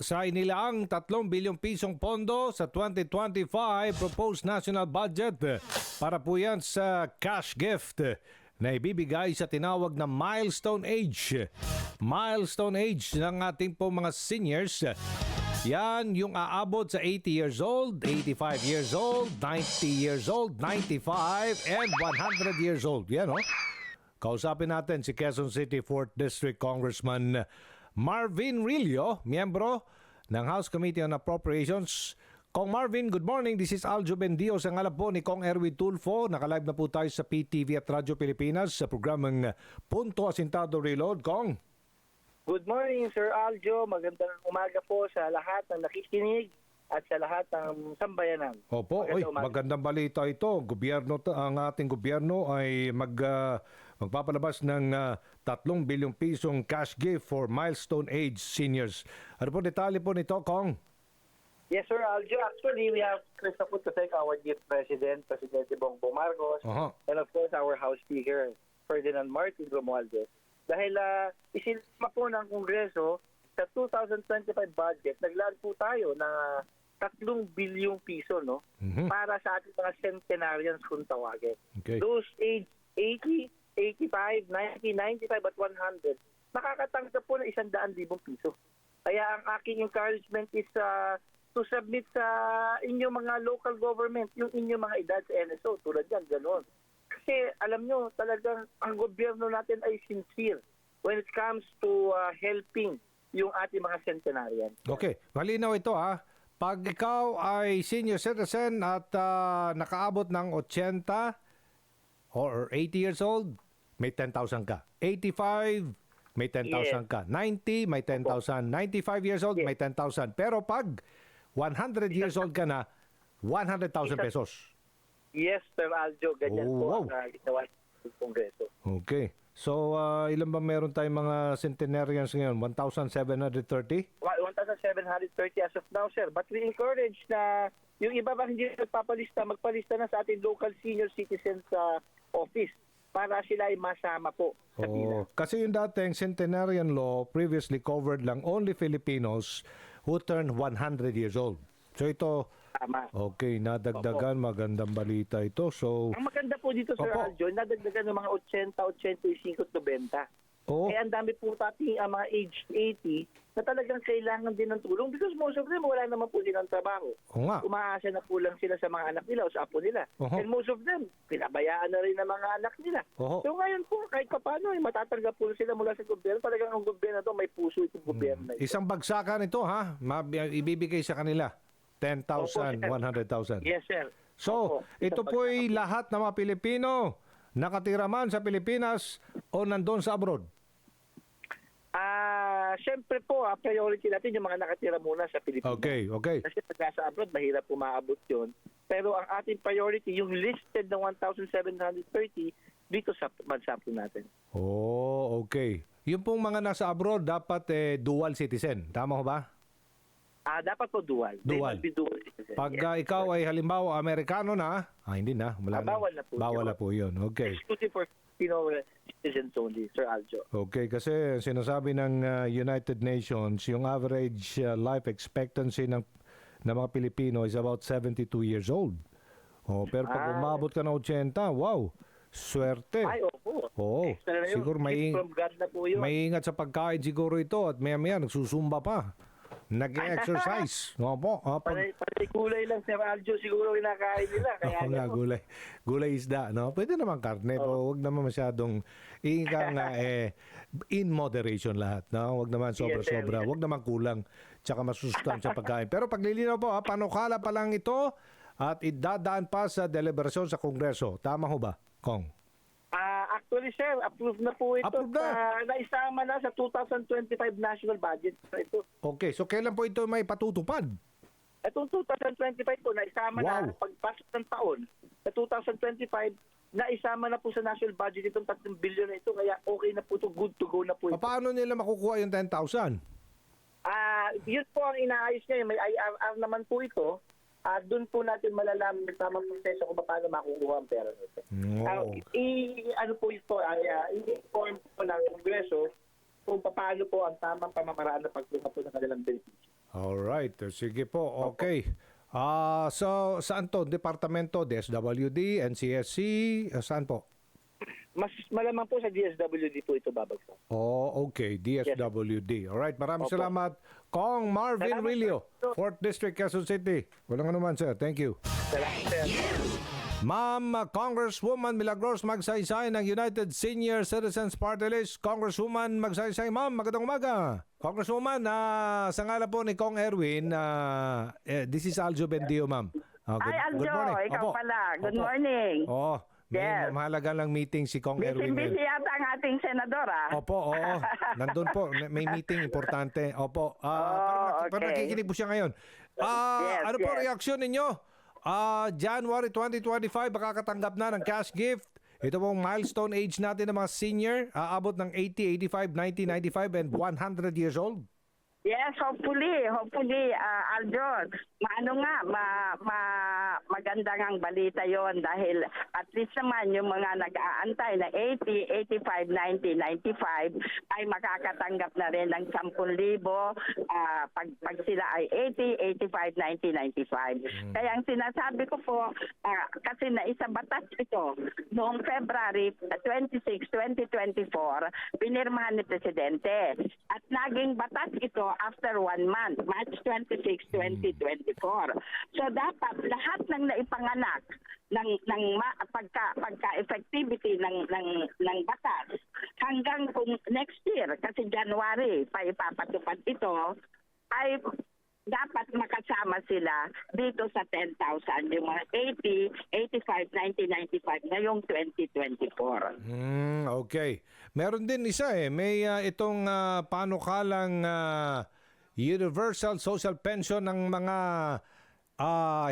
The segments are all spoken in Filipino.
sa inilaang 3 bilyong pisong pondo sa 2025 proposed national budget para po yan sa cash gift na ibibigay sa tinawag na milestone age. Milestone age ng ating po mga seniors. Yan yung aabot sa 80 years old, 85 years old, 90 years old, 95, and 100 years old. Yan o. Kausapin natin si Quezon City 4th District Congressman Marvin Rillo, miyembro ng House Committee on Appropriations. Kong Marvin, good morning. This is Aljo Bendio sa ngalan po ni Kong Erwin Tulfo. Nakalive na po tayo sa PTV at Radyo Pilipinas sa programang Punto Asintado Reload. Kong. Good morning, Sir Aljo. Magandang umaga po sa lahat ng nakikinig at sa lahat ng sambayanan. Opo, magandang balita ito. Ang ating gobyerno ay magpapalabas ng 3 bilyong pisong cash gift for milestone age seniors. Ano po detalye po nito, Kong? Yes, Sir Aljo. Actually, we have first of all to thank our dear President, Presidente Bongbong Marcos, and of course our House Speaker, Ferdinand Martin Romualdez. Dahil isinama po ng Kongreso sa 2025 budget, naglaan po tayo na 3 bilyong piso, no? Para sa ating mga centenarians kung tawagin. Okay. Those age 80, 85, 90, 95 at 100, makakatanggap po ng 100,000 piso. Kaya ang aking encouragement is to submit sa inyong mga local government, yung inyong mga edad sa NSO, tulad yan, gano'n. Kasi alam nyo, talagang ang gobyerno natin ay sincere when it comes to helping yung ating mga centenarians. Okay, malinaw ito ha. Pag ikaw ay senior citizen at nakaabot ng 80 or 80 years old, may 10,000 ka. 85, may 10,000 ka. 90, may 10,000. 95 years old, may 10,000. Pero pag 100 years old ka na, 100,000 pesos. Yes, Sir Aljo. Ganyan po wow. ang ginawa ng Kongreso. Okay. So, ilan ba meron tayong mga centenarians ngayon? 1,730? 1,730 as of now, sir. But we encourage na yung iba ba hindi magpapalista na sa ating local senior citizens office para sila ay masama po sa pila. Kasi yung dating centenarian law previously covered lang only Filipinos who turned 100 years old. So ito, tama. Okay, nadagdagan, magandang balita ito. So, ang maganda po dito, Sir Aljo, nadagdagan ng mga 80, 85 at 90. Eh, ang dami po ating mga age 80 na talagang kailangan din ng tulong because most of them wala naman po silang trabaho. Umaasa na po lang sila sa mga anak nila o sa apo nila. And most of them, pinabayaan na rin ng mga anak nila. So ngayon po, kahit paano, matatanggap po sila mula sa gobyerno. Talagang ang gobyerno to may puso itong gobyerno. Isang bagsakan ito ha, ibibigay sa kanila. 10,000, 100,000. Yes, sir. So, ito po ay lahat ng mga Pilipino nakatira man sa Pilipinas o nandun sa abroad? Siyempre po, priority natin yung mga nakatira muna sa Pilipinas. Okay. Kasi pag sa abroad, mahirap po maabot yun. Pero ang ating priority, yung listed na 1,730 dito sa bansa po natin. Okay. Yung pong mga nasa abroad, dapat dual citizen. Tama ho ba? Dapat po dual. Dual. Pag ikaw ay halimbawa Amerikano na, hindi na. Bawal na po yun. Okay. Exclusive for citizens only, Sir Aljo. Okay, kasi sinasabi ng United Nations, yung average life expectancy ng mga Pilipino is about 72 years old. Pero pag umabot ka ng 80, wow, swerte. Ay, opo. Siguro may ingat sa pagkain siguro ito at maya-maya nagsusumba pa. Nag-exercise. Opo. Pati gulay lang, Sir Aljo, siguro kinakain nila. Kaya gulay isda, no? Pwede naman karne, pero huwag naman masyadong in moderation lahat, no? Huwag naman sobra-sobra, huwag naman kulang, tsaka masusustansya pagkain. Pero paglilinaw po, panukala pa lang ito at idadaan pa sa deliberasyon sa Kongreso. Tama ho ba, Kong? Actually, sir, approved na po ito. Naisama na sa 2025 national budget. Ito. Okay, so kailan po ito may patutupad? Itong 2025 po, naisama na pagpasok ng taon. Sa 2025, naisama na po sa national budget itong 3 billion na ito. Kaya okay na po ito, good to go na po ito. Paano nila makukuha yung 10,000? Yun po ang inaayos niya. May IRR naman po ito. Doon po natin malalaman ng tamang proseso kung paano makukuha ang pera nito. Ano po ito, i-inform po ng Kongreso kung paano po ang tamang pamamaraan na pagkuha po ng kanilang benepisyo. Alright, sige po, okay. So, saan to? Departamento, DSWD, NCSC, saan po? Mas malamang po sa DSWD po ito babagsak. Oh, okay, DSWD. Alright, maraming Opo. salamat. Kong Marvin Salamat, Rillo, sir. 4th District, Quezon City. Walang anuman, sir. Thank you. Salamat, sir. Ma'am Congresswoman Milagros Magsaysay ng United Senior Citizens Party List. Congresswoman Magsaysay, ma'am, magandang umaga. Congresswoman, sa ngala po ni Kong Erwin, this is Aljo Bendio, ma'am. Ay, Aljo, ikaw Opo. pala. Good Opo. morning. Oo, may Yes. mahalaga lang meeting si Kong Erwin. Busy yata ang ating senador, ah. Opo, oo. Nandun po. May meeting importante. Opo. Pero okay. nakikinig po siya ngayon. Yes, Ano po yes. reaksyon ninyo? January 2025, makakatanggap na ng cash gift. Ito pong milestone age natin ng mga senior. Aabot ng 80, 85, 90, 95, and 100 years old. Yes, hopefully, Aljo. Maganda ngang balita yon dahil at least naman yung mga nag-aantay na 80, 85, 90, 95 ay makakatanggap na rin ng 10,000 pag sila ay 80, 85, 90, 95. Kaya ang sinasabi ko po, kasi naisabatas ito noong February 26, 2024, pinirmahan ni Presidente. At naging batas ito after 1 month, March 26, 2024. So dapat lahat ng naipanganak ng pagka-effectivity ng batas hanggang kung next year, kasi January pa ipapatupad ito, ay dapat makasama sila dito sa 10,000, yung mga 80, 85, 90, 95 ngayong 2024. Okay. Meron din isa may itong panukalang universal social pension ng mga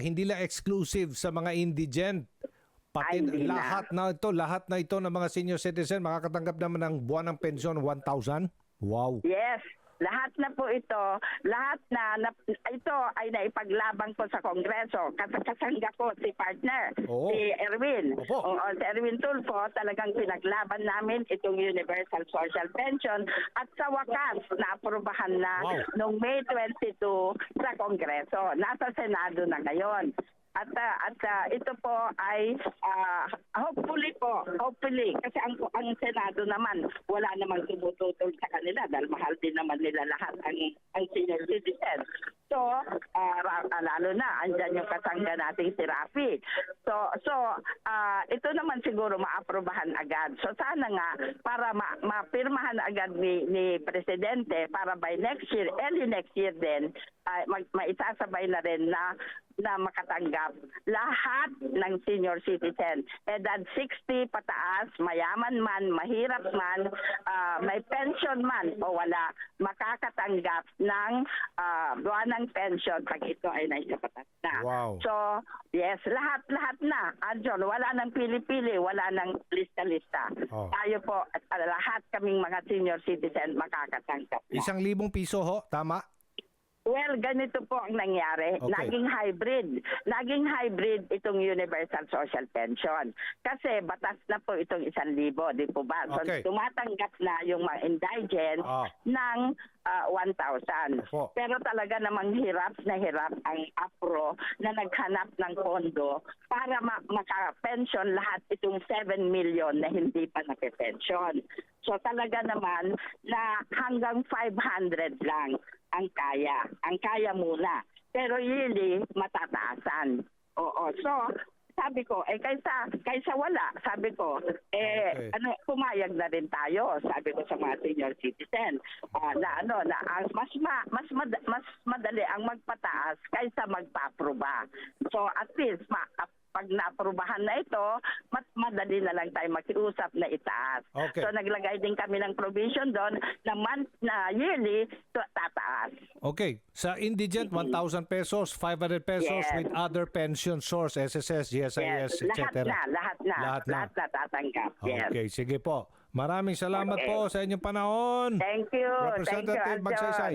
hindi lang exclusive sa mga indigent. Pati Ay, hindi na. lahat na ito ng mga senior citizen makakatanggap naman ng buwan ng pensyon 1,000. Wow. Yes. Lahat na po ito, ito ay naipaglabang ko sa Kongreso. Kasangga ko si partner, Oo. si Erwin. Opo. Si Erwin Tulfo, talagang pinaglaban namin itong Universal Social Pension at sa wakas, naaprubahan na Wow. noong May 22 sa Kongreso. Nasa Senado na ngayon. At ito po ay hopefully kasi ang Senado naman wala namang tumututol sa kanila dahil mahal din naman nila lahat ang senior citizens. So lalo na andyan yung kasangga nating si Rafi. So ito naman siguro maaprobahan agad. So sana nga para mapirmahan agad ni Presidente para by next year, early next year din maisasabay na rin na makatanggap lahat ng senior citizen. Edad 60 pataas, mayaman man, mahirap man, may pension man o wala, makakatanggap ng buwanang pension pag ito ay naisapatas na. Wow. So, yes, lahat na. Arjon, wala nang pili-pili, wala nang lista-lista. Oh. Tayo po, lahat kaming mga senior citizen makakatanggap na. 1,000 piso ho, tama? Well, ganito po ang nangyari. Okay. Naging hybrid itong Universal Social Pension. Kasi batas na po itong 1,000, di po ba? So, Okay. tumatanggap na yung mga indigent ng 1,000. Opo. Pero talaga namang hirap ang APRO na naghanap ng pondo para maka-pension lahat itong 7 million na hindi pa nape-pension. So talaga naman na hanggang 500 lang ang kaya muna. Pero yearly, matataasan. Oo. So, sabi ko, kaysa wala, sabi ko, Okay. pumayag na rin tayo, sabi ko sa mga senior citizen, mas madali ang magpataas kaysa magpa-aproba. So, at least, pag na-aprobahan na ito, madali na lang tayo makiusap na itaas. Okay. So naglagay din kami ng provision doon na yearly tataas. Okay. Sa indigent, 1,000 pesos, 500 pesos Yes. with other pension source, SSS, GSIS, etc. Lahat na tatanggap. Yes. Okay, sige po. Maraming salamat Okay. po sa inyong panahon. Thank you. Representative Thank you, Aljon. Magsaysay.